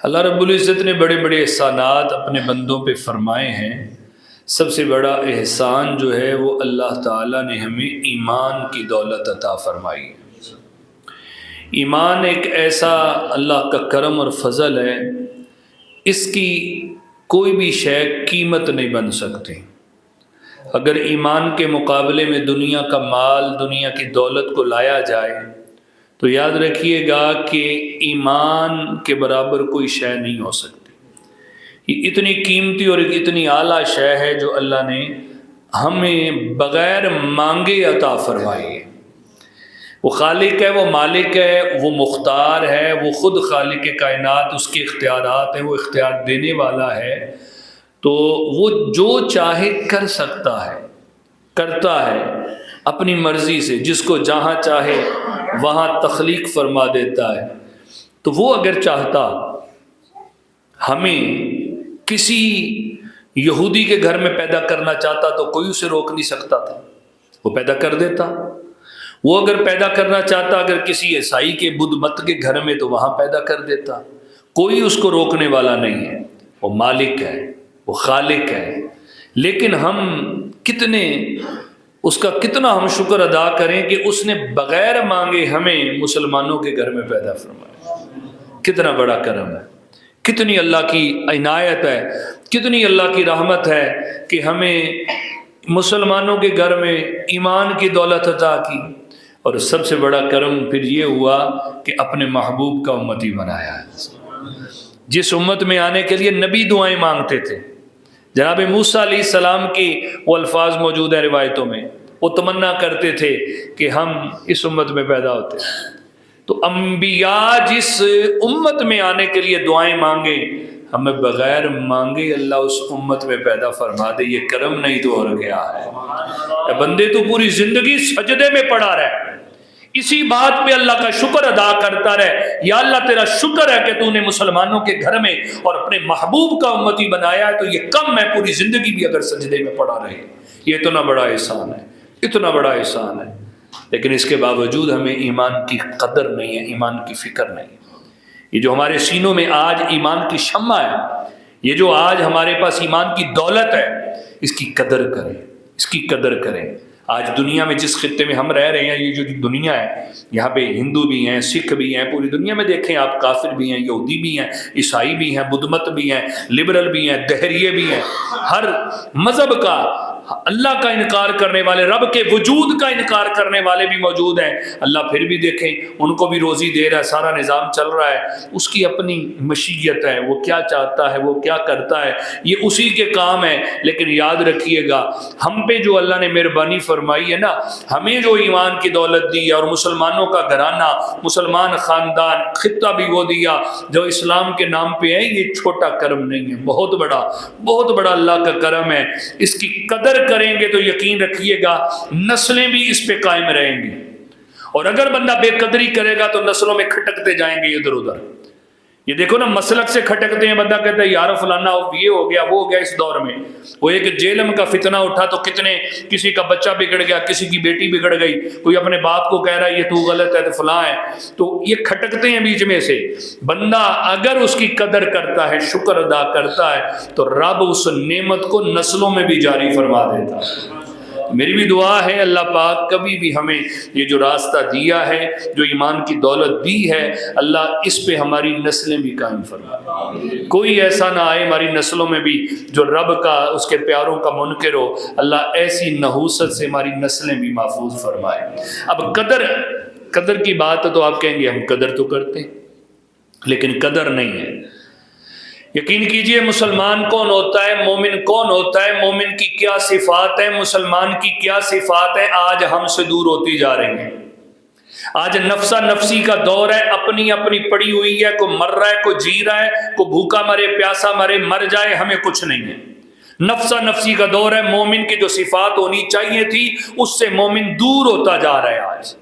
اللہ رب العزت نے بڑے بڑے احسانات اپنے بندوں پہ فرمائے ہیں۔ سب سے بڑا احسان جو ہے وہ اللہ تعالیٰ نے ہمیں ایمان کی دولت عطا فرمائی ہے۔ ایمان ایک ایسا اللہ کا کرم اور فضل ہے، اس کی کوئی بھی شے قیمت نہیں بن سکتی۔ اگر ایمان کے مقابلے میں دنیا کا مال، دنیا کی دولت کو لایا جائے تو یاد رکھیے گا کہ ایمان کے برابر کوئی شے نہیں ہو سکتی۔ یہ اتنی قیمتی اور اتنی اعلیٰ شے ہے جو اللہ نے ہمیں بغیر مانگے عطا فرمائی ہے۔ وہ خالق ہے، وہ مالک ہے، وہ مختار ہے، وہ خود خالق کائنات، اس کے اختیارات ہیں، وہ اختیار دینے والا ہے، تو وہ جو چاہے کر سکتا ہے، کرتا ہے اپنی مرضی سے، جس کو جہاں چاہے وہاں تخلیق فرما دیتا ہے۔ تو وہ اگر چاہتا ہمیں کسی یہودی کے گھر میں پیدا کرنا چاہتا تو کوئی اسے روک نہیں سکتا تھا، وہ پیدا کر دیتا۔ وہ اگر پیدا کرنا چاہتا اگر کسی عیسائی کے بدھ مت کے گھر میں تو وہاں پیدا کر دیتا، کوئی اس کو روکنے والا نہیں ہے۔ وہ مالک ہے، وہ خالق ہے، لیکن ہم اس کا کتنا ہم شکر ادا کریں کہ اس نے بغیر مانگے ہمیں مسلمانوں کے گھر میں پیدا فرمایا۔ کتنا بڑا کرم ہے، کتنی اللہ کی عنایت ہے، کتنی اللہ کی رحمت ہے کہ ہمیں مسلمانوں کے گھر میں ایمان کی دولت عطا کی۔ اور سب سے بڑا کرم پھر یہ ہوا کہ اپنے محبوب کا امتی بنایا ہے، جس امت میں آنے کے لیے نبی دعائیں مانگتے تھے۔ جناب موسیٰ علیہ السلام کی وہ الفاظ موجود ہیں روایتوں میں، وہ تمنا کرتے تھے کہ ہم اس امت میں پیدا ہوتے۔ تو انبیاء جس امت میں آنے کے لیے دعائیں مانگے، ہمیں بغیر مانگے اللہ اس امت میں پیدا فرما دے، یہ کرم نہیں تو اور کیا ہے؟ اے بندے تو پوری زندگی سجدے میں پڑا رہے، اسی بات پہ اللہ کا شکر ادا کرتا رہے، یا اللہ تیرا شکر ہے کہ تو نے مسلمانوں کے گھر میں اور اپنے محبوب کا امتی بنایا ہے، تو یہ کم ہے پوری زندگی بھی اگر سجدے میں پڑا رہے۔ یہ اتنا بڑا احسان ہے، اتنا بڑا احسان ہے، لیکن اس کے باوجود ہمیں ایمان کی قدر نہیں ہے، ایمان کی فکر نہیں ہے۔ یہ جو ہمارے سینوں میں آج ایمان کی شمع ہے، یہ جو آج ہمارے پاس ایمان کی دولت ہے، اس کی قدر کریں، اس کی قدر کریں۔ آج دنیا میں جس خطے میں ہم رہ رہے ہیں، یہ جو دنیا ہے، یہاں پہ ہندو بھی ہیں، سکھ بھی ہیں، پوری دنیا میں دیکھیں آپ، کافر بھی ہیں، یہودی بھی ہیں، عیسائی بھی ہیں، بدھ مت بھی ہیں، لبرل بھی ہیں، دہریے بھی ہیں، ہر مذہب کا، اللہ کا انکار کرنے والے، رب کے وجود کا انکار کرنے والے بھی موجود ہیں۔ اللہ پھر بھی دیکھیں ان کو بھی روزی دے رہا ہے، سارا نظام چل رہا ہے، اس کی اپنی مشیت ہے، وہ کیا چاہتا ہے، وہ کیا کرتا ہے، یہ اسی کے کام ہے۔ لیکن یاد رکھیے گا ہم پہ جو اللہ نے مہربانی فرمائی ہے نا، ہمیں جو ایمان کی دولت دی اور مسلمانوں کا گھرانہ، مسلمان خاندان، خطہ بھی وہ دیا جو اسلام کے نام پہ ہے، یہ چھوٹا کرم نہیں ہے، بہت بڑا اللہ کا کرم ہے۔ اس کی قدر کریں گے تو یقین رکھیے گا نسلیں بھی اس پہ قائم رہیں گی، اور اگر بندہ بے قدری کرے گا تو نسلوں میں کھٹکتے جائیں گے ادھر ادھر۔ یہ دیکھو نا، مسلک سے کھٹکتے ہیں، بندہ کہتا ہے یار فلانا یہ ہو گیا وہ ہو گیا۔ اس دور میں وہ ایک جیلم کا فتنہ اٹھا تو کتنے، کسی کا بچہ بگڑ گیا، کسی کی بیٹی بگڑ گئی، کوئی اپنے باپ کو کہہ رہا ہے یہ تو غلط ہے تو فلاں ہے، تو یہ کھٹکتے ہیں بیچ میں سے۔ بندہ اگر اس کی قدر کرتا ہے، شکر ادا کرتا ہے، تو رب اس نعمت کو نسلوں میں بھی جاری فرما دیتا ہے۔ میری بھی دعا ہے اللہ پاک کبھی بھی ہمیں یہ جو راستہ دیا ہے، جو ایمان کی دولت دی ہے، اللہ اس پہ ہماری نسلیں بھی قائم فرمائے۔ کوئی ایسا نہ آئے ہماری نسلوں میں بھی جو رب کا، اس کے پیاروں کا منکر ہو۔ اللہ ایسی نحوست سے ہماری نسلیں بھی محفوظ فرمائے۔ اب قدر کی بات ہے تو آپ کہیں گے ہم قدر تو کرتے ہیں، لیکن قدر نہیں ہے۔ یقین کیجئے مسلمان کون ہوتا ہے، مومن کون ہوتا ہے، مومن کی کیا صفات ہیں، مسلمان کی کیا صفات ہیں، آج ہم سے دور ہوتی جا رہی ہیں۔ آج نفسا نفسی کا دور ہے، اپنی اپنی پڑی ہوئی ہے، کوئی مر رہا ہے، کوئی جی رہا ہے، کوئی بھوکا مرے، پیاسا مرے، مر جائے، ہمیں کچھ نہیں ہے۔ نفسا نفسی کا دور ہے، مومن کی جو صفات ہونی چاہیے تھی اس سے مومن دور ہوتا جا رہا ہے۔ آج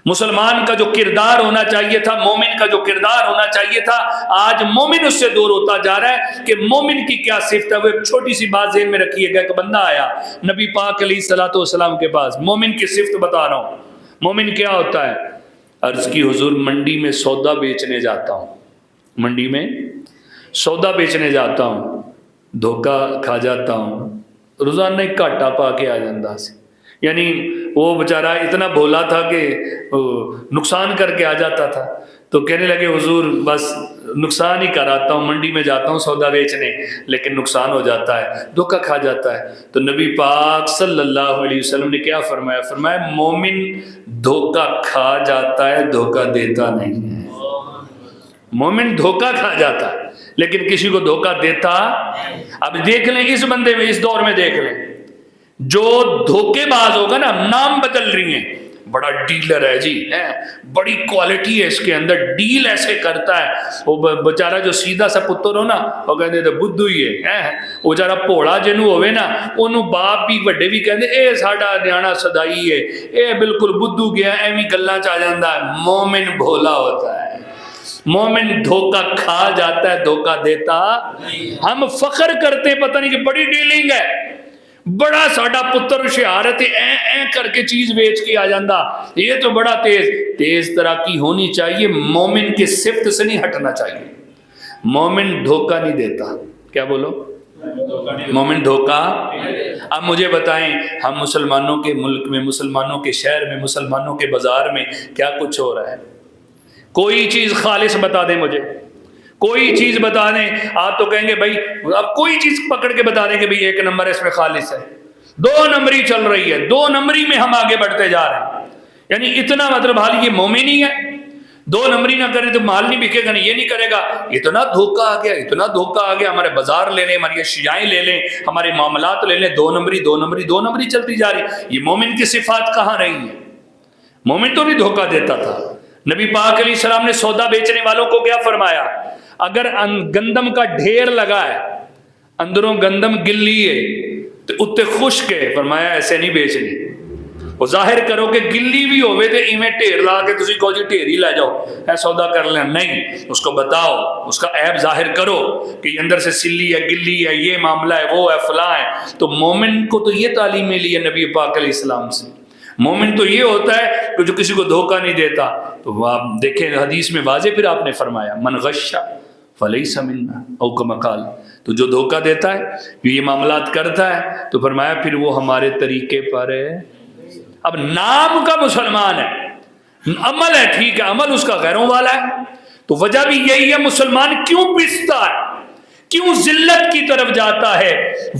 مسلمان کا جو کردار ہونا چاہیے تھا، مومن کا جو کردار ہونا چاہیے تھا، آج مومن اس سے دور ہوتا جا رہا ہے۔ کہ مومن کی کیا صفت ہے، وہ ایک چھوٹی سی بات ذہن میں رکھیے گا۔ کہ بندہ آیا نبی پاک علیہ الصلوۃ والسلام کے پاس، مومن کی صفت بتا رہا ہوں، مومن کیا ہوتا ہے؟ عرض کی حضور منڈی میں سودا بیچنے جاتا ہوں، منڈی میں سودا بیچنے جاتا ہوں، دھوکہ کھا جاتا ہوں، روزانہ ایک گھاٹا پا کے آ جاتا سی، یعنی وہ بیچارہ اتنا بھولا تھا کہ نقصان کر کے آ جاتا تھا۔ تو کہنے لگے حضور بس نقصان ہی کراتا ہوں، منڈی میں جاتا ہوں سودا بیچنے لیکن نقصان ہو جاتا ہے، دھوکہ کھا جاتا ہے۔ تو نبی پاک صلی اللہ علیہ وسلم نے کیا فرمایا؟ فرمایا مومن دھوکہ کھا جاتا ہے، دھوکہ دیتا نہیں ہے۔ مومن دھوکہ کھا جاتا ہے لیکن کسی کو دھوکہ دیتا۔ اب دیکھ لیں اس بندے میں، اس دور میں دیکھ لیں، جو دھوکے باز ہوگا نا، نام بدل رہی ہیں، بڑا ڈیلر ہے جی، بڑی کوالٹی ہے اس کے اندر، ڈیل ایسے کرتا ہے۔ وہ بیچارہ جو سیدھا سا پتر ہو نا، وہ کہتے تھے بدھو ہی ہے، وہ بیچارہ پوڑا جنوں ہوئے نا، انہوں باپ بھی وڈے بھی کہتے اے ساڈا نیانا سدائی ہے، اے بالکل بدھو گیا، ایویں گلاں چ آ جاندا ہے۔ مومن بھولا ہوتا ہے، مومن دھوکہ کھا جاتا ہے، دھوکہ دیتا۔ ہم فخر کرتے ہیں پتہ نہیں کہ بڑی ڈیلنگ ہے، بڑا ساڈا پتر شہارت اے کر کے چیز بیچ کے آ جاندہ، یہ تو بڑا تیز ترقی ہونی چاہیے۔ مومن کے صفت سے نہیں ہٹنا چاہیے۔ مومن دھوکہ نہیں دیتا۔ کیا بولو؟ مومن دھوکہ۔ اب مجھے بتائیں، ہم مسلمانوں کے ملک میں، مسلمانوں کے شہر میں، مسلمانوں کے بازار میں کیا کچھ ہو رہا ہے؟ کوئی چیز خالص بتا دیں مجھے، کوئی چیز بتا دیں۔ آپ تو کہیں گے بھائی، اب کوئی چیز پکڑ کے بتا دیں کہ بھائی 1 نمبر اس میں خالص ہے، 2 نمبری چل رہی ہے، 2 نمبری میں ہم آگے بڑھتے جا رہے ہیں، یعنی اتنا مطلب حال یہ مومن ہی ہے۔ 2 نمبری نہ کریں تو مال نہیں بکے گا، نہیں یہ نہیں کرے گا۔ اتنا دھوکہ آ گیا، اتنا دھوکہ آ گیا، ہمارے بازار لے لیں، ہماری اشیائیں لے لیں، ہمارے معاملات لے لیں، 2 نمبری 2 نمبری 2 نمبری چلتی جا رہی۔ یہ مومن کی صفات کہاں رہی ہیں؟ مومن تو نہیں دھوکہ دیتا تھا۔ نبی پاک علیہ السلام نے سودا بیچنے والوں کو کیا فرمایا؟ اگر گندم کا ڈھیر لگا ہے، اندروں گندم گلی ہے تو اتنے خشک ہے، فرمایا ایسے نہیں بیچنی۔ وہ ظاہر کرو کہ گلی بھی ہوئے تو ایویں ڈھیر لا کے تسی کہو جی ڈھیر ہی لے جاؤ، اے سودا کر لیں، نہیں، اس کو بتاؤ، اس کا عیب ظاہر کرو کہ یہ اندر سے سلی ہے، گلی ہے، یہ معاملہ ہے، وہ ہے، فلاں ہے۔ تو مومن کو تو یہ تعلیم ملی ہے نبی پاک علیہ السلام سے۔ مومن تو یہ ہوتا ہے کہ جو کسی کو دھوکہ نہیں دیتا۔ تو آپ دیکھیں حدیث میں واضح پھر آپ نے فرمایا من غش فلیس منا او کما قال، تو جو دھوکہ دیتا ہے، جو یہ معاملات کرتا ہے، تو فرمایا پھر وہ ہمارے طریقے پر ہے۔ اب نام کا مسلمان ہے، عمل ہے ٹھیک ہے، عمل اس کا غیروں والا ہے، تو وجہ بھی یہی ہے مسلمان کیوں پستا ہے، کیوں ذلت کی طرف جاتا ہے،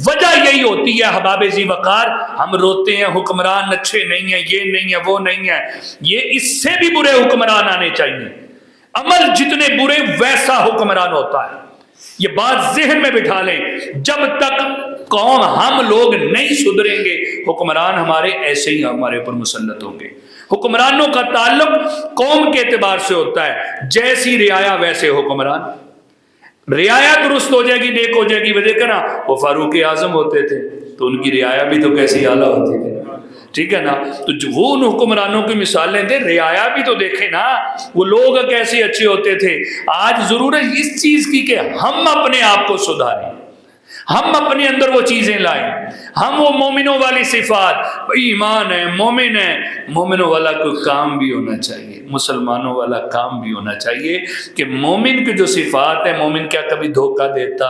وجہ یہی ہوتی ہے حباب ذی وقار۔ ہم روتے ہیں حکمران اچھے نہیں ہیں، یہ نہیں ہے، وہ نہیں ہے، یہ اس سے بھی برے حکمران آنے چاہیے۔ عمل جتنے برے ویسا حکمران ہوتا ہے، یہ بات ذہن میں بٹھا لیں۔ جب تک قوم ہم لوگ نہیں سدھریں گے، حکمران ہمارے ایسے ہی ہمارے اوپر مسلط ہوں گے۔ حکمرانوں کا تعلق قوم کے اعتبار سے ہوتا ہے، جیسی رعایا ویسے حکمران۔ رعایا درست ہو جائے گی، نیک ہو جائے گی۔ وہ دیکھا نا، وہ فاروق اعظم ہوتے تھے تو ان کی رعایا بھی تو کیسی اعلیٰ ہوتی تھی، ٹھیک ہے نا۔ تو جو وہ ان حکمرانوں کی مثالیں تھے، رعایا بھی تو دیکھیں نا، وہ لوگ کیسے اچھے ہوتے تھے۔ آج ضرورت اس چیز کی کہ ہم اپنے آپ کو سدھاریں، ہم اپنے اندر وہ چیزیں لائیں، ہم وہ مومنوں والی صفات، ایمان ہے، مومن ہے، مومنوں والا کوئی کام بھی ہونا چاہیے، مسلمانوں والا کام بھی ہونا چاہیے کہ مومن کی جو صفات ہے، مومن کیا کبھی دھوکہ دیتا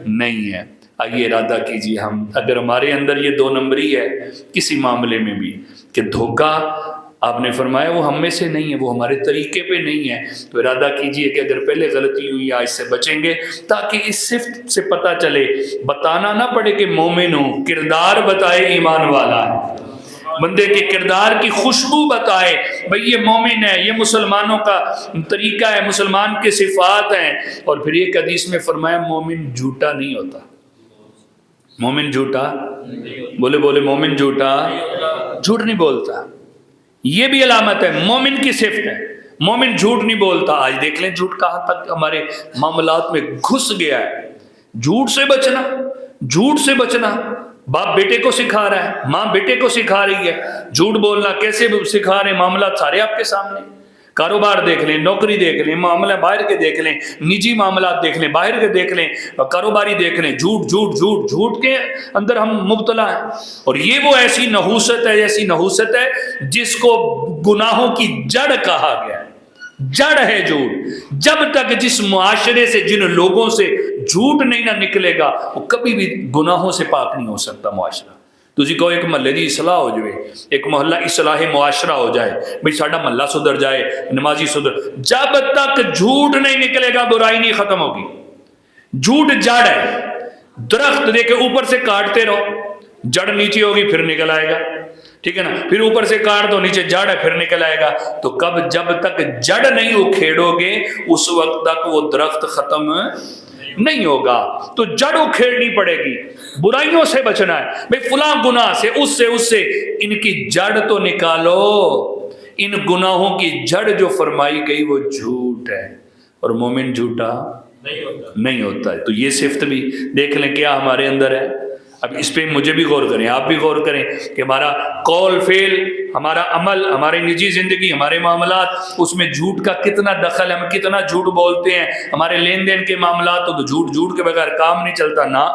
نہیں ہے۔ آئیے ارادہ کیجئے، ہم اگر ہمارے اندر یہ 2 نمبری ہے کسی معاملے میں بھی کہ دھوکہ، آپ نے فرمایا وہ ہم میں سے نہیں ہے، وہ ہمارے طریقے پہ نہیں ہے، تو ارادہ کیجئے کہ اگر پہلے غلطی ہوئی آج سے بچیں گے، تاکہ اس صفت سے پتہ چلے، بتانا نہ پڑے کہ مومن ہوں، کردار بتائے ایمان والا ہے، بندے کے کردار کی خوشبو بتائے بھئی یہ مومن ہے، یہ مسلمانوں کا طریقہ ہے، مسلمان کے صفات ہیں۔ اور پھر ایک حدیث میں فرمایا مومن جھوٹا نہیں ہوتا۔ مومن جھوٹا، بولے بولے مومن جھوٹا، جھوٹ نہیں بولتا۔ یہ بھی علامت ہے، مومن کی صفت ہے، مومن جھوٹ نہیں بولتا۔ آج دیکھ لیں جھوٹ کہاں تک ہمارے معاملات میں گھس گیا ہے۔ جھوٹ سے بچنا، جھوٹ سے بچنا، باپ بیٹے کو سکھا رہا ہے، ماں بیٹے کو سکھا رہی ہے، جھوٹ بولنا کیسے سکھا رہے ہیں، معاملات سارے آپ کے سامنے۔ کاروبار دیکھ لیں، نوکری دیکھ لیں، معاملہ باہر کے دیکھ لیں، نجی معاملات دیکھ لیں، باہر کے دیکھ لیں، کاروباری دیکھ لیں، جھوٹ جھوٹ جھوٹ جھوٹ کے اندر ہم مبتلا ہیں۔ اور یہ وہ ایسی نحوست ہے، ایسی نحوست ہے جس کو گناہوں کی جڑ کہا گیا ہے۔ جڑ ہے جھوٹ. جب تک جس معاشرے سے جن لوگوں سے جھوٹ نہیں نہ نکلے گا وہ کبھی بھی گناہوں سے پاک نہیں ہو سکتا معاشرہ. تسی کہو ایک محلے دی اصلاح ہو جائے, ایک محلہ اصلاح معاشرہ ہو جائے, بھئی ساڈا محلہ سدھر جائے, نمازی سدھر, جب تک جھوٹ نہیں نکلے گا برائی نہیں ختم ہوگی. جھوٹ جڑ ہے, درخت دے کے اوپر سے کاٹتے رہو, جڑ نیچے ہوگی پھر نکل آئے گا, ٹھیک ہے نا, پھر اوپر سے کاٹ دو نیچے جڑ ہے پھر نکل آئے گا. تو جب تک جڑ نہیں اکھیڑو گے اس وقت تک وہ درخت ختم نہیں ہوگا. تو جڑ اکھیڑنی پڑے گی, برائیوں سے بچنا ہے. بھئی فلاں گناہ سے اس سے ان کی جڑ تو نکالو. ان گناہوں کی جڑ جو فرمائی گئی وہ جھوٹ ہے, اور مومن جھوٹا نہیں ہوتا ہے. تو یہ صفت بھی دیکھ لیں کیا ہمارے اندر ہے. اب اس پہ مجھے بھی غور کریں, آپ بھی غور کریں کہ ہمارا قول فعل, ہمارا عمل, ہماری نجی زندگی, ہمارے معاملات, اس میں جھوٹ کا کتنا دخل ہے. ہم کتنا جھوٹ بولتے ہیں. ہمارے لین دین کے معاملات تو جھوٹ کے بغیر کام نہیں چلتا نا.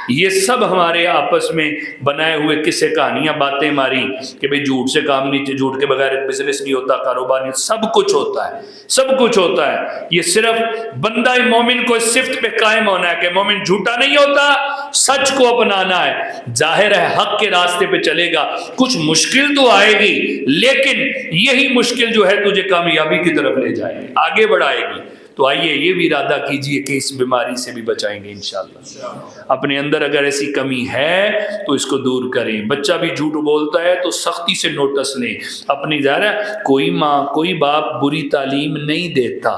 یہ سب ہمارے آپس میں بنائے ہوئے قصے کہانیاں باتیں ہماری کہ بھئی جھوٹ سے کام نہیں, جھوٹ کے بغیر بزنس نہیں ہوتا, کاروبار نہیں, سب کچھ ہوتا ہے, سب کچھ ہوتا ہے. یہ صرف بندہ مومن کو اس صفت پہ قائم ہونا ہے کہ مومن جھوٹا نہیں ہوتا, سچ کو اپنانا ہے. ظاہر ہے حق کے راستے پہ چلے گا, کچھ مشکل تو آئے گی, لیکن یہی مشکل جو ہے تجھے کامیابی کی طرف لے جائے گی, آگے بڑھائے گی. تو آئیے یہ بھی ارادہ کیجئے کہ اس بیماری سے بھی بچائیں گے انشاءاللہ. اپنے اندر اگر ایسی کمی ہے تو اس کو دور کریں. بچہ بھی جھوٹ بولتا ہے تو سختی سے نوٹس لیں. اپنی ظاہر ہے کوئی ماں کوئی باپ بری تعلیم نہیں دیتا,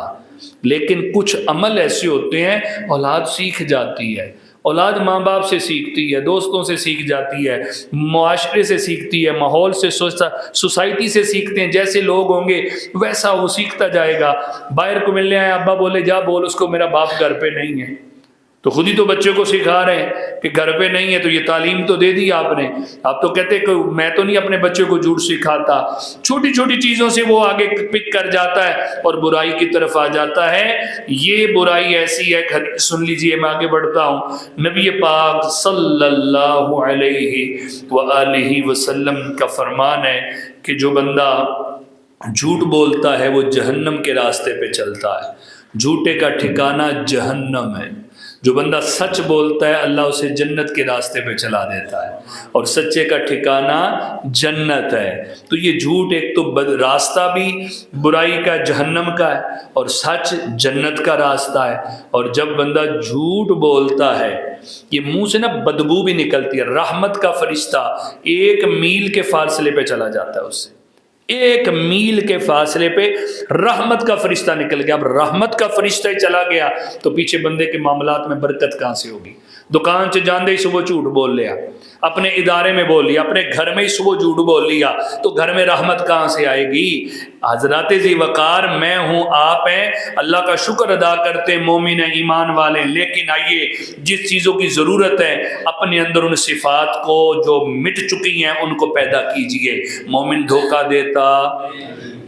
لیکن کچھ عمل ایسے ہوتے ہیں اولاد سیکھ جاتی ہے. اولاد ماں باپ سے سیکھتی ہے, دوستوں سے سیکھ جاتی ہے, معاشرے سے سیکھتی ہے, ماحول سے, سوسائٹی سے سیکھتے ہیں. جیسے لوگ ہوں گے ویسا وہ سیکھتا جائے گا. باہر کو ملنے آئے, ابا بولے جا بول اس کو میرا باپ گھر پہ نہیں ہے, تو خود ہی تو بچے کو سکھا رہے ہیں کہ گھر پہ نہیں ہے. تو یہ تعلیم تو دے دی آپ نے. آپ تو کہتے کہ میں تو نہیں اپنے بچے کو جھوٹ سکھاتا. چھوٹی چھوٹی چیزوں سے وہ آگے پک کر جاتا ہے اور برائی کی طرف آ جاتا ہے. یہ برائی ایسی ہے, سن لیجئے, میں آگے بڑھتا ہوں. نبی پاک صلی اللہ علیہ وآلہ وسلم کا فرمان ہے کہ جو بندہ جھوٹ بولتا ہے وہ جہنم کے راستے پہ چلتا ہے. جھوٹے کا ٹھکانہ جہنم ہے. جو بندہ سچ بولتا ہے اللہ اسے جنت کے راستے پہ چلا دیتا ہے, اور سچے کا ٹھکانہ جنت ہے. تو یہ جھوٹ ایک تو راستہ بھی برائی کا جہنم کا ہے, اور سچ جنت کا راستہ ہے. اور جب بندہ جھوٹ بولتا ہے یہ منہ سے نا بدبو بھی نکلتی ہے. رحمت کا فرشتہ 1 میل کے فاصلے پہ چلا جاتا ہے, اس سے 1 میل کے فاصلے پہ رحمت کا فرشتہ نکل گیا. اب رحمت کا فرشتہ ہی چلا گیا تو پیچھے بندے کے معاملات میں برکت کہاں سے ہوگی. دکان سے جاندے ہی صبح جھوٹ بول لیا, اپنے ادارے میں بول لیا, اپنے گھر میں ہی صبح جھوٹ بول لیا, تو گھر میں رحمت کہاں سے آئے گی. حضرات ذی وقار, میں ہوں آپ ہیں, اللہ کا شکر ادا کرتے مومن ہیں ایمان والے. لیکن آئیے جس چیزوں کی ضرورت ہے اپنے اندر ان صفات کو جو مٹ چکی ہیں ان کو پیدا کیجئے. مومن دھوکہ دیتا,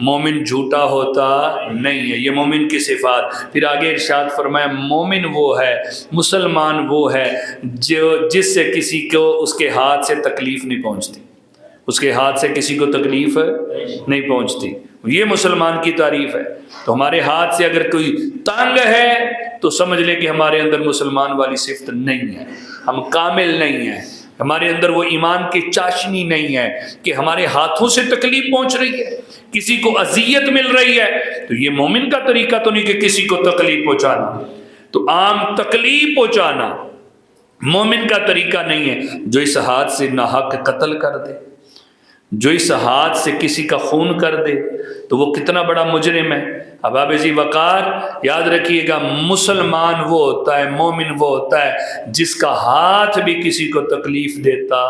مومن جھوٹا ہوتا نہیں ہے. یہ مومن کی صفات. پھر آگے ارشاد فرمایا مومن وہ ہے, مسلمان وہ ہے جو جس سے کسی کو اس کے ہاتھ سے تکلیف نہیں پہنچتی, اس کے ہاتھ سے کسی کو تکلیف نہیں پہنچتی. یہ مسلمان کی تعریف ہے. تو ہمارے ہاتھ سے اگر کوئی تنگ ہے تو سمجھ لیں کہ ہمارے اندر مسلمان والی صفت نہیں ہے, ہم کامل نہیں ہیں, ہمارے اندر وہ ایمان کی چاشنی نہیں ہے کہ ہمارے ہاتھوں سے تکلیف پہنچ رہی ہے, کسی کو اذیت مل رہی ہے. تو یہ مومن کا طریقہ تو نہیں کہ کسی کو تکلیف پہنچانا, تو عام تکلیف پہنچانا مومن کا طریقہ نہیں ہے. جو اس ہاتھ سے ناحق قتل کر دے, جو اس ہاتھ سے کسی کا خون کر دے, تو وہ کتنا بڑا مجرم ہے. احباب ذی وقار یاد رکھیے گا, مسلمان وہ ہوتا ہے, مومن وہ ہوتا ہے جس کا ہاتھ بھی کسی کو تکلیف دیتا.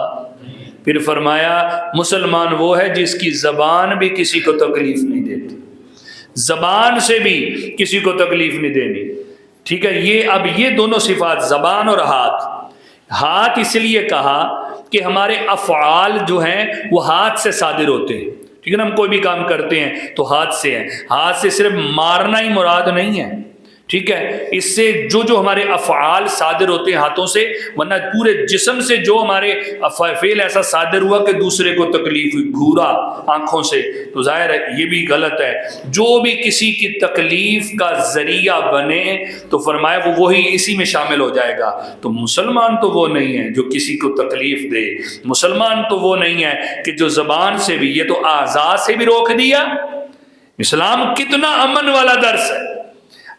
پھر فرمایا مسلمان وہ ہے جس کی زبان بھی کسی کو تکلیف نہیں دیتی, زبان سے بھی کسی کو تکلیف نہیں دینی. ٹھیک ہے, یہ اب یہ دونوں صفات زبان اور ہاتھ. ہاتھ اس لیے کہا کہ ہمارے افعال جو ہیں وہ ہاتھ سے صادر ہوتے ہیں. ٹھیک ہے نا, ہم کوئی بھی کام کرتے ہیں تو ہاتھ سے ہے. ہاتھ سے صرف مارنا ہی مراد نہیں ہے ٹھیک ہے، اس سے جو ہمارے افعال صادر ہوتے ہیں ہاتھوں سے، ورنہ پورے جسم سے جو ہمارے فعل ایسا صادر ہوا کہ دوسرے کو تکلیف ہوئی، گھورا آنکھوں سے، تو ظاہر ہے یہ بھی غلط ہے۔ جو بھی کسی کی تکلیف کا ذریعہ بنے تو فرمایا وہ وہی اسی میں شامل ہو جائے گا۔ تو مسلمان تو وہ نہیں ہے جو کسی کو تکلیف دے، مسلمان تو وہ نہیں ہے کہ جو زبان سے بھی، یہ تو اعضاء سے بھی روک دیا۔ اسلام کتنا امن والا درس ہے،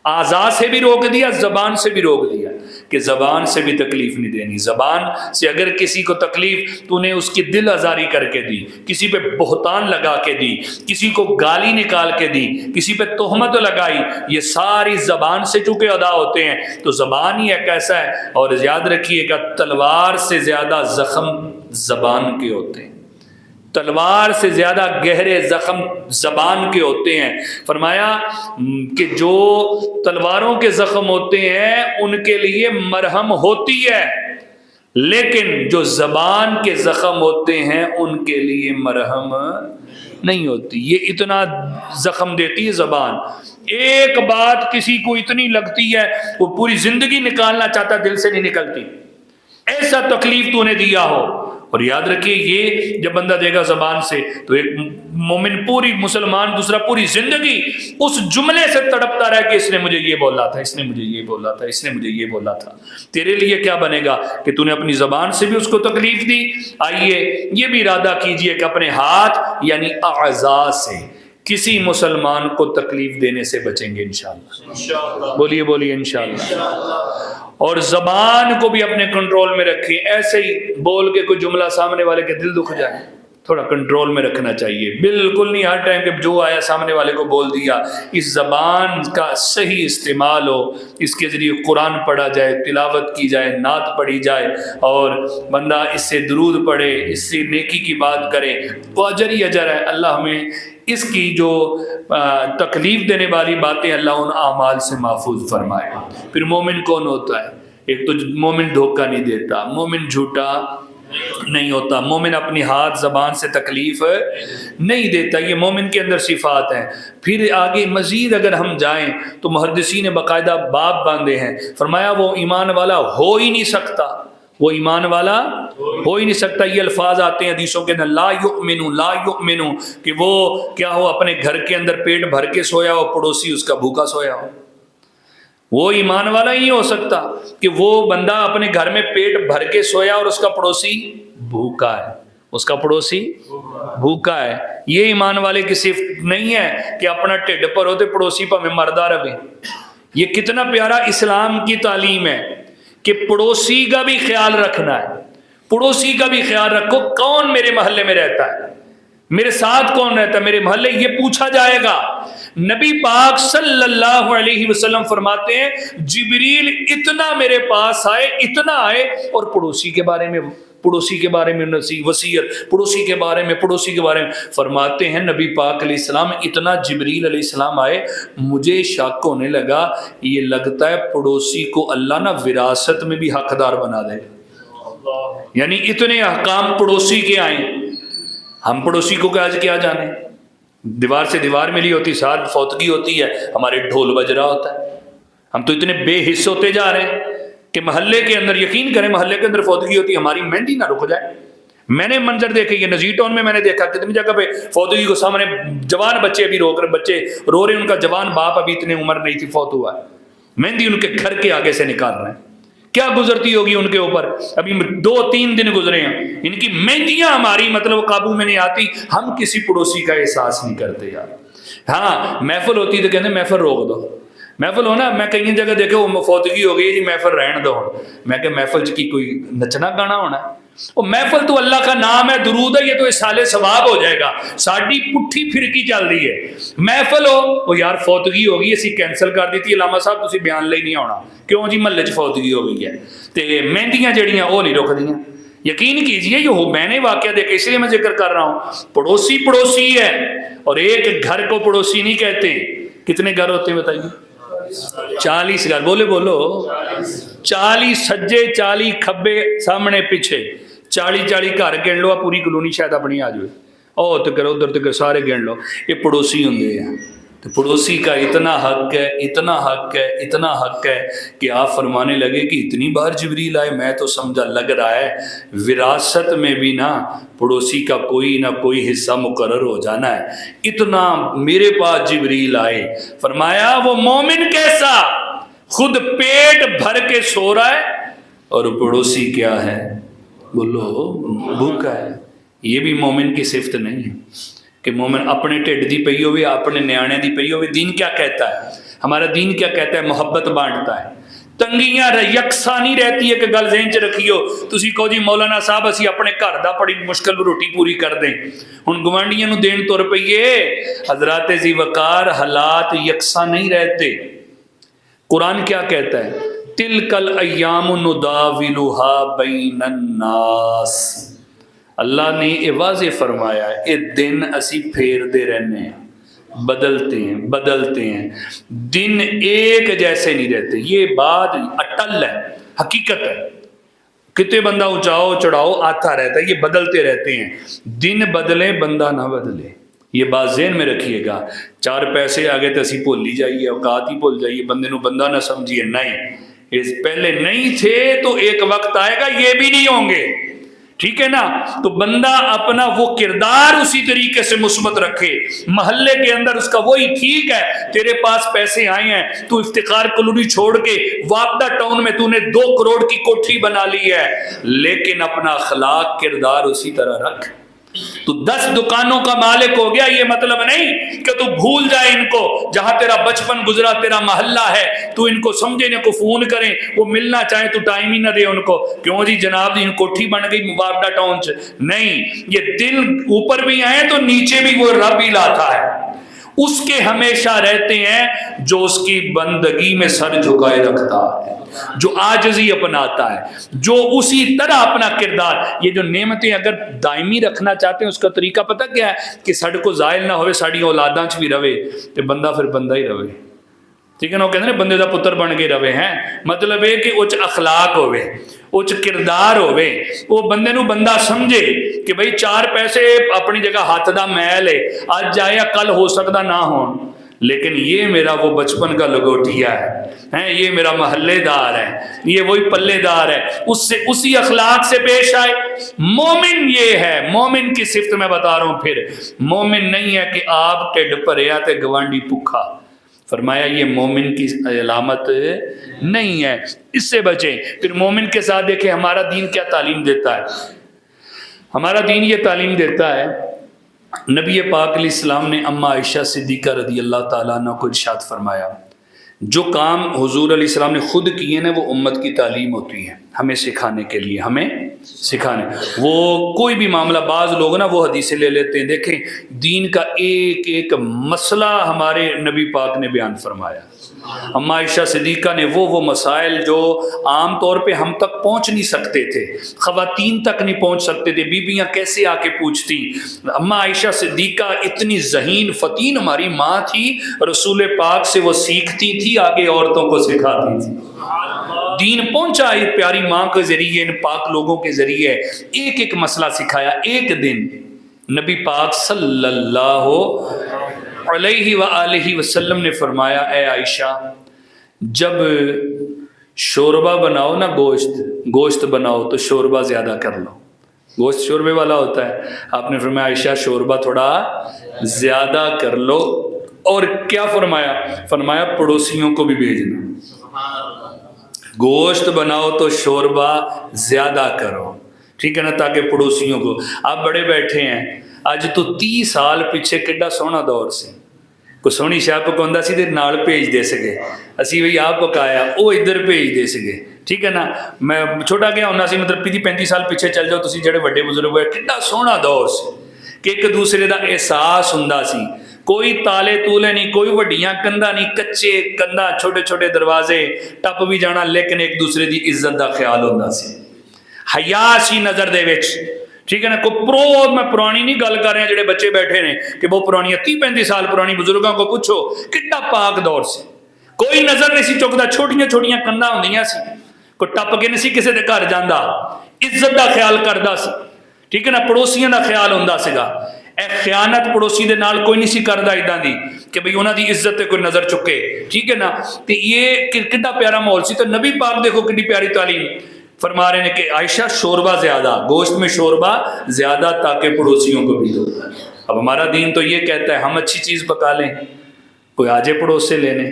اعضاء سے بھی روک دیا، زبان سے بھی روک دیا کہ زبان سے بھی تکلیف نہیں دینی۔ زبان سے اگر کسی کو تکلیف، تو نے اس کی دل آزاری کر کے دی، کسی پہ بہتان لگا کے دی، کسی کو گالی نکال کے دی، کسی پہ تہمت لگائی، یہ ساری زبان سے چونکہ ادا ہوتے ہیں۔ تو زبان ہی ایک ایسا ہے، اور یاد رکھیے گا تلوار سے زیادہ زخم زبان کے ہوتے ہیں، تلوار سے زیادہ گہرے زخم زبان کے ہوتے ہیں۔ فرمایا کہ جو تلواروں کے زخم ہوتے ہیں ان کے لیے مرہم ہوتی ہے، لیکن جو زبان کے زخم ہوتے ہیں ان کے لیے مرہم نہیں ہوتی۔ یہ اتنا زخم دیتی ہے زبان، ایک بات کسی کو اتنی لگتی ہے وہ پوری زندگی نکالنا چاہتا، دل سے نہیں نکلتی، ایسا تکلیف تو نے دیا ہو۔ اور یاد رکھیے یہ جب بندہ دے گا زبان سے، تو ایک مومن پوری مسلمان دوسرا پوری زندگی اس جملے سے تڑپتا رہے کہ اس نے مجھے یہ بولا تھا، اس نے مجھے یہ بولا تھا، اس نے مجھے یہ بولا تھا۔ تیرے لیے کیا بنے گا کہ تو نے اپنی زبان سے بھی اس کو تکلیف دی۔ آئیے یہ بھی ارادہ کیجئے کہ اپنے ہاتھ یعنی اعضاء سے کسی مسلمان کو تکلیف دینے سے بچیں گے انشاءاللہ۔ بولیے بولیے انشاءاللہ۔ اور زبان کو بھی اپنے کنٹرول میں رکھیں، ایسے ہی بول کے کوئی جملہ سامنے والے کے دل دکھ جائے، تھوڑا کنٹرول میں رکھنا چاہیے، بالکل نہیں ہر ٹائم کہ جو آیا سامنے والے کو بول دیا۔ اس زبان کا صحیح استعمال ہو، اس کے ذریعے قرآن پڑھا جائے، تلاوت کی جائے، نعت پڑھی جائے، اور بندہ اس سے درود پڑھے، اس سے نیکی کی بات کرے، وہ اجر ہی اجر ہے۔ اللہ ہمیں اس کی جو تکلیف دینے والی باتیں اللہ ان اعمال سے محفوظ فرمائے۔ پھر مومن کون ہوتا ہے؟ ایک تو مومن دھوکہ نہیں دیتا، مومن جھوٹا نہیں ہوتا، مومن اپنی ہاتھ زبان سے تکلیف نہیں دیتا، یہ مومن کے اندر صفات ہیں۔ پھر آگے مزید اگر ہم جائیں تو محدثین نے باقاعدہ باب باندھے ہیں، فرمایا وہ ایمان والا ہو ہی نہیں سکتا، وہ ایمان والا ہو ہی نہیں سکتا۔ یہ الفاظ آتے ہیں حدیثوں کے اندر، لا یؤمنو لا یؤمنو، کہ وہ کیا ہو اپنے گھر کے اندر پیٹ بھر کے سویا ہو، پڑوسی اس کا بھوکا سویا ہو۔ وہ ایمان والا ہی ہو سکتا کہ وہ بندہ اپنے گھر میں پیٹ بھر کے سویا اور اس کا پڑوسی بھوکا ہے، اس کا پڑوسی بھوکا ہے۔ یہ ایمان والے کی صفت نہیں ہے کہ اپنا ٹھڈ پر ہوتے پڑوسی پر میں مردہ رہے۔ یہ کتنا پیارا اسلام کی تعلیم ہے کہ پڑوسی کا بھی خیال رکھنا ہے، پڑوسی کا بھی خیال رکھو، کون میرے محلے میں رہتا ہے، میرے ساتھ کون رہتا ہے، میرے محلے، یہ پوچھا جائے گا۔ نبی پاک صلی اللہ علیہ وسلم فرماتے ہیں جبریل اتنا میرے پاس آئے، اتنا آئے، اور پڑوسی کے بارے میں وصیت، پڑوسی کے بارے میں فرماتے ہیں نبی پاک علیہ السلام اتنا جبریل علیہ السلام آئے، مجھے شک ہونے لگا، یہ لگتا ہے پڑوسی کو اللہ نہ وراثت میں بھی حقدار بنا دے، یعنی اتنے احکام پڑوسی کے آئیں۔ ہم پڑوسی کو کیا جانے، دیوار سے دیوار ملی ہوتی، ساتھ فوتگی ہوتی ہے، ہمارے ڈھول بج رہا ہوتا ہے، ہم تو اتنے بے حص ہوتے جا رہے ہیں کہ محلے کے اندر، یقین کریں محلے کے اندر فوتگی ہوتی ہے، ہماری مہندی نہ رک جائے۔ میں نے منظر دیکھے، یہ نذیر ٹاؤن میں نے دیکھا کتنی جگہ پہ فوتگی کو سامنے جوان بچے ابھی بچے رو رہے، ان کا جوان باپ ابھی اتنے عمر نہیں تھی فوت ہوا ہے، مہندی ان کے گھر کے آگے سے نکال رہے ہیں، کیا گزرتی ہوگی ان کے اوپر، ابھی 2-3 دن گزرے ہیں، ان کی مہندیاں ہماری مطلب قابو میں نہیں آتی، ہم کسی پڑوسی کا احساس نہیں کرتے یار۔ ہاں محفل ہوتی تو کہتے ہیں محفل روک دو، محفل ہونا، میں کئی جگہ دیکھے وہ فوتگی ہو گئی جی محفل رہن دو، میں کہ محفل کی کوئی نچنا گانا ہونا ہے، وہ محفل تو اللہ کا نام ہے، درود ہے، یہ تو اصالِ ثواب ہو جائے گا، ساڑی پٹھی پھرکی چل رہی ہے، محفل ہو وہ یار فوتگی ہوگی اسی کینسل کر دیتی، علامہ صاحب تسی بیان لے نہیں آنا، کیوں جی محلے 'چ فوتگی ہو گئی ہے، تے مہندیاں جڑیاں وہ نہیں رک دیاں۔ یقین کیجئے یہ میں نے واقعہ دیکھا، اس لیے میں ذکر کر رہا ہوں، پڑوسی ہے، اور ایک گھر کو پڑوسی نہیں کہتے، کتنے گھر ہوتے ہیں بتائیے؟ 40 گھر، بولو 40 سجے 40 کھبے سامنے پیچھے 40 گھر گن لو، پوری کلونی شاید اپنی آ جائے، او تو کرو ادھر تو سارے گن لو، یہ پڑوسی ہوندے ہیں۔ تو پڑوسی کا اتنا حق ہے، اتنا حق ہے، اتنا حق ہے کہ آپ فرمانے لگے کہ اتنی بار جبریل آئے، میں تو سمجھا لگ رہا ہے وراثت میں بھی نا پڑوسی کا کوئی نہ کوئی حصہ مقرر ہو جانا ہے، اتنا میرے پاس جبریل آئے۔ فرمایا وہ مومن کیسا خود پیٹ بھر کے سو رہا ہے اور پڑوسی کیا ہے، بولو بھوکا ہے۔ یہ بھی مومن کی صفت نہیں ہے کہ مومن اپنے ٹھڈ دی پئی ہوئے، اپنے نیانے دی پئی ہوئے۔ دین کیا کہتا ہے؟ ہمارا دین کیا کہتا ہے؟ محبت بانٹتا ہے، تنگیاں یکساں نہیں رہتی ہے کہ گل ذہن چ رکھیو تسی کہو جی مولانا صاحب اسی اپنے گھر دا بڑی مشکل روٹی پوری کر دیں، ہن گوانڈیاں نو دین تر پئیے۔ حضرات ذی وقار حالات یکساں نہیں رہتے۔ قرآن کیا کہتا ہے؟ تلک الایام نداولها بین الناس۔ اللہ نے یہ واضح فرمایا ہے یہ دن اسی پھیر دے رہنے ہیں، بدلتے ہیں بدلتے ہیں، دن ایک جیسے نہیں رہتے۔ یہ بات اٹل ہے، حقیقت ہے، کتے بندہ اونچاؤ چڑھاؤ آتا رہتا ہے، یہ بدلتے رہتے ہیں۔ دن بدلے بندہ نہ بدلے، یہ بات ذہن میں رکھیے گا۔ چار پیسے آگے تو اسی بھول ہی جائیے، اوقات ہی بھول جائیے، بندے نو بندہ نہ سمجھیے۔ نہیں، اس پہلے نہیں تھے تو ایک وقت آئے گا یہ بھی نہیں ہوں گے، ٹھیک ہے نا؟ تو بندہ اپنا وہ کردار اسی طریقے سے مثبت رکھے، محلے کے اندر اس کا وہی ٹھیک ہے۔ تیرے پاس پیسے آئے ہیں، تو افتخار کالونی چھوڑ کے وابدہ ٹاؤن میں تو نے 2 کروڑ کی کوٹھی بنا لی ہے، لیکن اپنا اخلاق کردار اسی طرح رکھ۔ تو 10 دکانوں کا مالک ہو گیا، یہ مطلب نہیں کہ تو بھول جائے ان کو، جہاں تیرا بچپن گزرا، تیرا محلہ ہے، تو ان کو سمجھے نہ کو فون کریں، وہ ملنا چاہیں تو ٹائم ہی نہ دے ان کو، کیوں جی جناب ان کوٹھی بن گئی مبابدہ ٹاؤن سے۔ نہیں، یہ دل اوپر بھی آئے تو نیچے بھی وہ رب ہی لاتا ہے، اس کے ہمیشہ رہتے ہیں جو اس کی بندگی میں سر جھکائے رکھتا ہے، جو عاجزی اپناتا ہے، جو اسی طرح اپنا کردار۔ یہ جو نعمتیں اگر دائمی رکھنا چاہتے ہیں اس کا طریقہ پتہ کیا ہے؟ کہ سڑ کو زائل نہ ہوئے، ساڑی اولاداں چ بھی رہے تو بندہ پھر بندہ ہی رہے، ٹھیک ہے نا؟ وہ کہتے ہیں بندے دا پتر بن کے رہے ہیں، مطلب ہے کہ اچ اخلاق ہوئے، اچ کردار ہوئے، وہ بندے نو بندہ سمجھے کہ بھئی 4 پیسے اپنی جگہ ہاتھ دا میل ہے، آج جائے کل ہو سکتا نہ ہون، لیکن یہ میرا وہ بچپن کا لگوٹیا ہے، یہ میرا محلے دار ہے، یہ وہی پلے دار ہے، اس سے اسی اخلاق سے پیش آئے۔ مومن یہ ہے، مومن کی صفت میں بتا رہا ہوں۔ پھر مومن نہیں ہے کہ آپ ٹھڈ بھریا تے گوانڈی بھوکا، فرمایا یہ مومن کی علامت نہیں ہے، اس سے بچیں۔ پھر مومن کے ساتھ دیکھیں ہمارا دین کیا تعلیم دیتا ہے۔ ہمارا دین یہ تعلیم دیتا ہے، نبی پاک علیہ السلام نے اما عائشہ صدیقہ رضی اللہ تعالیٰ عنہ کو ارشاد فرمایا، جو کام حضور علیہ السلام نے خود کیے نا وہ امت کی تعلیم ہوتی ہے، ہمیں سکھانے کے لیے، ہمیں سکھانے۔ وہ کوئی بھی معاملہ، بعض لوگ نا وہ حدیثیں لے لیتے ہیں، دیکھیں دین کا ایک ایک مسئلہ ہمارے نبی پاک نے بیان فرمایا۔ اما عائشہ صدیقہ نے وہ مسائل جو عام طور پہ ہم تک پہنچ نہیں سکتے تھے، خواتین تک نہیں پہنچ سکتے تھے، بیویاں کیسے آ کے پوچھتی۔ اما عائشہ صدیقہ اتنی ذہین فتین ہماری ماں تھی، رسول پاک سے وہ سیکھتی تھی، آگے عورتوں کو سکھاتی تھی۔ دین پہنچا ایک پیاری ماں کے ذریعے، ان پاک لوگوں کے ذریعے، ایک ایک مسئلہ سکھایا۔ ایک دن نبی پاک صلی اللہ علیہ وآلہ وسلم نے فرمایا، اے عائشہ جب شوربہ بناؤ نا، گوشت بناؤ تو شوربہ زیادہ کر لو، گوشت شوربے والا ہوتا ہے، آپ نے فرمایا عائشہ شوربہ تھوڑا زیادہ کر لو، اور کیا فرمایا؟ فرمایا پڑوسیوں کو بھی بھیجنا، گوشت بناؤ تو شوربہ زیادہ کرو، ٹھیک ہے نا، تاکہ پڑوسیوں کو۔ آپ بڑے بیٹھے ہیں، اج تو 30 سال پیچھے کڈا سونا دور سے، کوئی سونی شاہ پکاؤندا سی تے نال بھیج دے سکے، اسی وہی آپ پکایا وہ ادھر بھیج دے سکے، ٹھیک ہے نا۔ میں چھوٹا گیا ہونا سی، مطلب 35 سال پیچھے چل جاؤ تسی جڑے بڑے بزرگ ہوئے، کڈا سونا دور سی کہ ایک دوسرے دا احساس ہوندا سی، کوئی تالے تولے نہیں، کوئی وڈیاں کندھاں نہیں، کچے کندھاں، چھوٹے چھوٹے دروازے، ٹپ بھی جانا، لیکن ایک دوسرے دی عزت دا خیال ہوندا سی، حیا سی نظر دے وچ، ٹھیک ہے نا۔ کوئی میں پرانی نہیں گل کر رہا، جڑے بچے بیٹھے نے کہ وہ پرانی 30-35 سال پرانی بزرگوں کو پوچھو، کتنا پاک دور سے، کوئی نظر نہیں سی چکتا، چھوٹیاں چھوٹیاں کندھاں ہوندیاں سی، کوئی ٹپ کے نہیں سی کسے دے گھر جاندا، عزت دا خیال کردا سی، ٹھیک ہے نا، پڑوسیاں دا خیال ہوندا سیگا۔ اے خیانت پڑوسی دے نال کوئی نہیں سی کردا ادا دی کہ بھئی انہاں دی عزت تے کوئی نظر چکے، ٹھیک ہے نا. تے یہ کتنا پیارا ماحول سی. تو نبی پاک دیکھو کتنی پیاری تعلیم فرما رہے ہیں کہ عائشہ شوربہ زیادہ، گوشت میں شوربہ زیادہ تاکہ پڑوسیوں کو بھی دو. اب ہمارا دین تو یہ کہتا ہے ہم اچھی چیز پکا لیں، کوئی آجے پڑوس سے لینے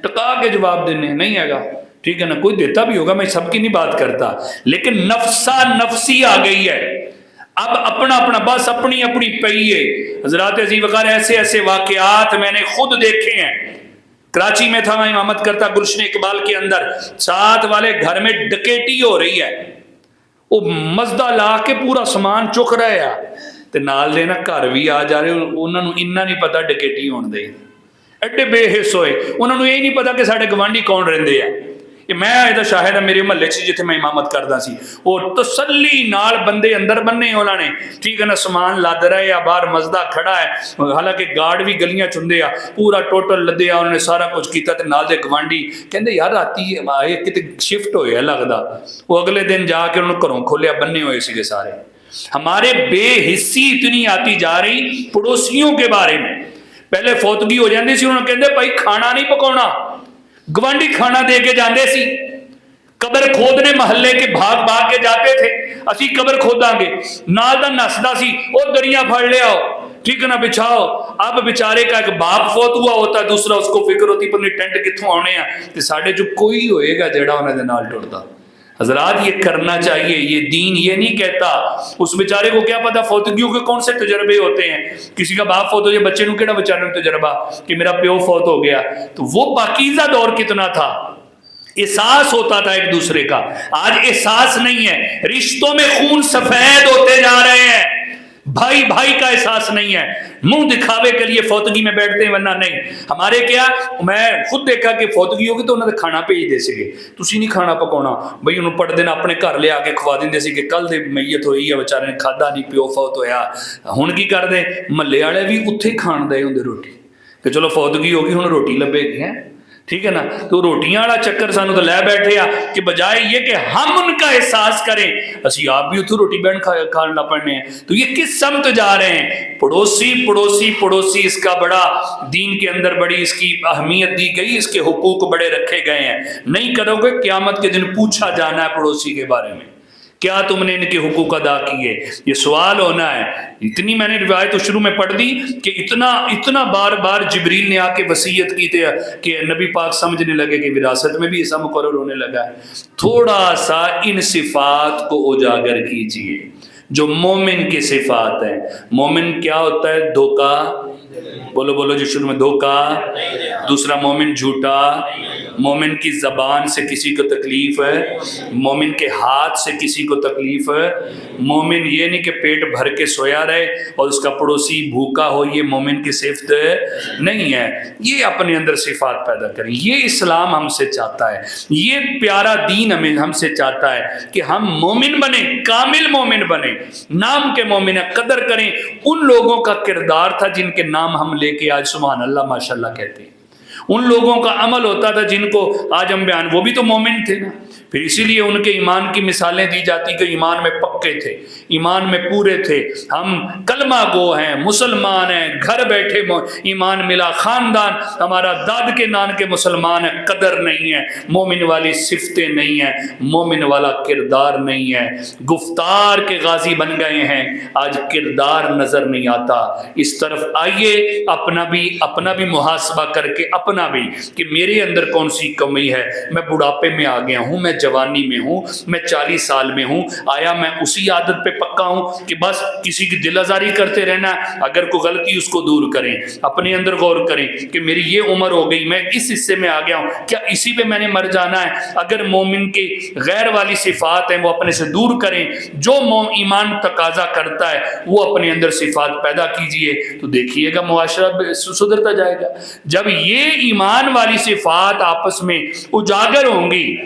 ٹکا کے جواب دینے نہیں ہے گا، ٹھیک ہے نا. کوئی دیتا بھی ہوگا، میں سب کی نہیں بات کرتا، لیکن نفسا نفسی آ گئی ہے. اب اپنا اپنا بس اپنی اپنی پہیے. حضرات عزیز وقار ایسے ایسے واقعات میں نے خود دیکھے ہیں. کراچی میں تھا، میں امامت کرتا گلشن اقبال کے اندر، ساتھ والے گھر میں ڈکیٹی ہو رہی ہے، وہ مزدہ لا کے پورا سامان چک رہے ہیں تے نال دے نا گھر بھی آ جا رہے، انہوں نے اتنا نہیں پتا ڈکیٹی ہون دے، ایڈے بے حس ہوئے. انہوں نے یہ نہیں پتا کہ ساڈے گوانڈی کون رہندے ہیں. کہ میں ایدہ شاہد ہے میرے محلے سے جتھے میں امامت کردا سی، اور تسلی نال بندے اندر بننے انہوں نے، ٹھیک ہے نا، سامان لد رہے یا باہر مزدہ کھڑا ہے، حالانکہ گارڈ بھی گلیاں چندے آ، پورا ٹوٹل لدے آ، انہوں نے سارا کچھ کیتا تے نال دے گوانڈی کہندے یار راتی آئے کتے شفٹ ہوئے ہے لگدا. وہ اگلے دن جا کے انہوں نے گھروں کھولیا، بننے ہوئے سکے سارے. ہمارے بے حسی اتنی آتی جا رہی پڑوسیوں کے بارے میں. پہلے فوتگی ہو جاندی سی، انہوں نے کہندے بھائی کھانا نہیں پکاؤنا، گوانڈی کھانا دے کے جاندے سی. قبر کھودنے محلے کے بھاگ بھاگ کے جاتے تھے، اسی قبر کھوداں گے، نال دا نسدا سی او دریاں پھڑ لے آؤ، ٹھیک ہے نا، بچھاؤ. اب بیچارے کا ایک باپ فوت ہوا ہوتا، دوسرا اس کو فکر ہوتی پر ٹینٹ کتھوں آنے ہیں تے ساڈے جو کوئی ہوئے گا جڑا انہاں دے نال ٹردا. حضرات یہ کرنا چاہیے. یہ دین یہ نہیں کہتا. اس بیچارے کو کیا پتا فوتگیوں کے کون سے تجربے ہوتے ہیں. کسی کا باپ فوت ہو جائے، بچے نو کیڑا بیچارے نو تجربہ کہ میرا پیو فوت ہو گیا. تو وہ پاکیزہ دور کتنا تھا، احساس ہوتا تھا ایک دوسرے کا. آج احساس نہیں ہے، رشتوں میں خون سفید ہوتے جا رہے ہیں، بھائی بھائی کا احساس نہیں ہے. منہ دکھاوے کے لیے فوتگی میں بیٹھتے ہیں، ورنہ نہیں. ہمارے کیا، میں خود دیکھا کہ فوتگی ہوگی تو انہوں نے کھانا بھیج دے سکے، تسی نہیں کھانا پکاؤنا بھائی. انہوں پڑھ دینا اپنے گھر لے آ کے کھوا دیں سی کہ کل دے میت ہوئی ہے، بیچارے نے کھادا نہیں، پیو فوت ہویا. ہن کی کر دے، محلے والے بھی اتھے کھان دے ہوندے روٹی کہ چلو فوتگی ہوگی ہن روٹی لبے گی ہیں، ٹھیک ہے نا. تو روٹیاں والا چکر سانو تو لے بیٹھے آ کہ بجائے یہ کہ ہم ان کا احساس کریں، اسی آپ بھی اتھو روٹی بین کھانا پڑنے ہیں. تو یہ کس سمت جا رہے ہیں؟ پڑوسی پڑوسی پڑوسی، اس کا بڑا دین کے اندر بڑی اس کی اہمیت دی گئی، اس کے حقوق بڑے رکھے گئے ہیں. نہیں کرو گے قیامت کے دن پوچھا جانا ہے پڑوسی کے بارے میں، کیا تم نے ان کے حقوق ادا کیے، یہ سوال ہونا ہے. اتنی میں نے روایت شروع میں پڑھ دی کہ اتنا بار بار جبریل نے آ کے وصیت کی تھی کہ نبی پاک سمجھنے لگے کہ وراثت میں بھی ایسا مقرر ہونے لگا ہے. تھوڑا سا ان صفات کو اجاگر کیجئے جو مومن کی صفات ہیں. مومن کیا ہوتا ہے؟ دھوکا، بولو بولو جو شروع میں، دھوکا. دوسرا مومن جھوٹا. مومن کی زبان سے کسی کو تکلیف ہے، مومن کے ہاتھ سے کسی کو تکلیف ہے. مومن یہ نہیں کہ پیٹ بھر کے سویا رہے اور اس کا پڑوسی بھوکا ہو، یہ مومن کی صفت نہیں ہے. یہ اپنے اندر صفات پیدا کریں. یہ اسلام ہم سے چاہتا ہے، یہ پیارا دین ہم سے چاہتا ہے کہ ہم مومن بنیں، کامل مومن بنیں. نام کے مومن قدر کریں ان لوگوں کا کردار تھا جن کے نام ہم لے کے آج سبحان اللہ ماشاءاللہ کہتے ہیں. ان لوگوں کا عمل ہوتا تھا جن کو آج ہم بیان، وہ بھی تو مومن تھے نا. پھر اسی لیے ان کے ایمان کی مثالیں دی جاتی کہ ایمان میں پکے تھے، ایمان میں پورے تھے. ہم کلمہ گو ہیں، مسلمان ہیں، گھر بیٹھے ایمان ملا، خاندان ہمارا داد کے نان کے مسلمان ہے. قدر نہیں ہے، مومن والی صفتیں نہیں ہیں، مومن والا کردار نہیں ہے. گفتار کے غازی بن گئے ہیں، آج کردار نظر نہیں آتا. اس طرف آئیے، اپنا بھی محاسبہ کر کے، اپنا بھی کہ میرے اندر کون سی کمی ہے. میں بڑھاپے میں آ گیا ہوں، میں جوانی میں ہوں، میں 40 سال میں ہوں. آیا میں اسی عادت پہ پکا ہوں کہ بس کسی کی دل آزاری کرتے رہنا ہے؟ اگر کوئی غلطی اس کو دور کریں، اپنے اندر غور کریں کہ میری یہ عمر ہو گئی، میں اس حصے میں آ گیا ہوں، کیا اسی پہ میں نے مر جانا ہے؟ اگر مومن کے غیر والی صفات ہیں وہ اپنے سے دور کریں، جو ایمان تقاضا کرتا ہے وہ اپنے اندر صفات پیدا کیجئے، تو دیکھیے گا معاشرہ سدھرتا جائے گا. جب یہ ایمان والی صفات آپس میں اجاگر ہوں گی،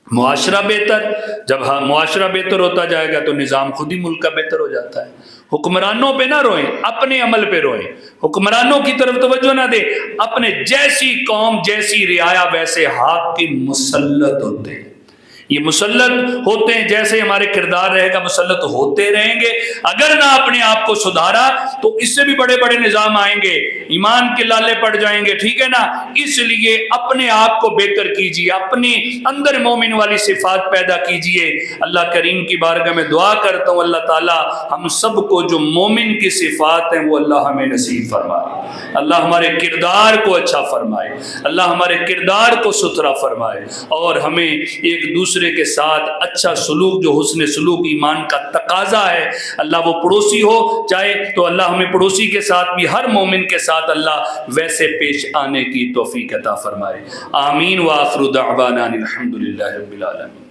معاشرہ بہتر. جب معاشرہ بہتر ہوتا جائے گا تو نظام خود ہی ملک کا بہتر ہو جاتا ہے. حکمرانوں پہ نہ روئیں، اپنے عمل پہ روئیں. حکمرانوں کی طرف توجہ نہ دیں، اپنے جیسی قوم جیسی رعایا ویسے حاکم مسلط ہوتے ہیں. یہ مسلط ہوتے ہیں، جیسے ہمارے کردار رہے گا مسلط ہوتے رہیں گے۔ اگر نہ اپنے آپ کو سدھارا تو اس سے بھی بڑے بڑے نظام آئیں گے، ایمان کے لالے پڑ جائیں گے، ٹھیک ہے نا۔ اس لیے اپنے آپ کو بہتر کیجیے، اپنے اندر مومن والی صفات پیدا کیجیے۔ اللہ کریم کی بارگاہ میں دعا کرتا ہوں اللہ تعالی ہم سب کو جو مومن کی صفات ہیں وہ اللہ ہمیں نصیب فرمائے، اللہ ہمارے کردار کو اچھا فرمائے، اللہ ہمارے کردار کو ستھرا فرمائے، اور ہمیں ایک دوسرے کے ساتھ اچھا سلوک، جو حسن سلوک ایمان کا تقاضا ہے، اللہ وہ پڑوسی ہو چاہے تو اللہ ہمیں پڑوسی کے ساتھ بھی، ہر مومن کے ساتھ اللہ ویسے پیش آنے کی توفیق عطا فرمائے۔ آمین وآخر دعوانا الحمدللہ رب العالمین۔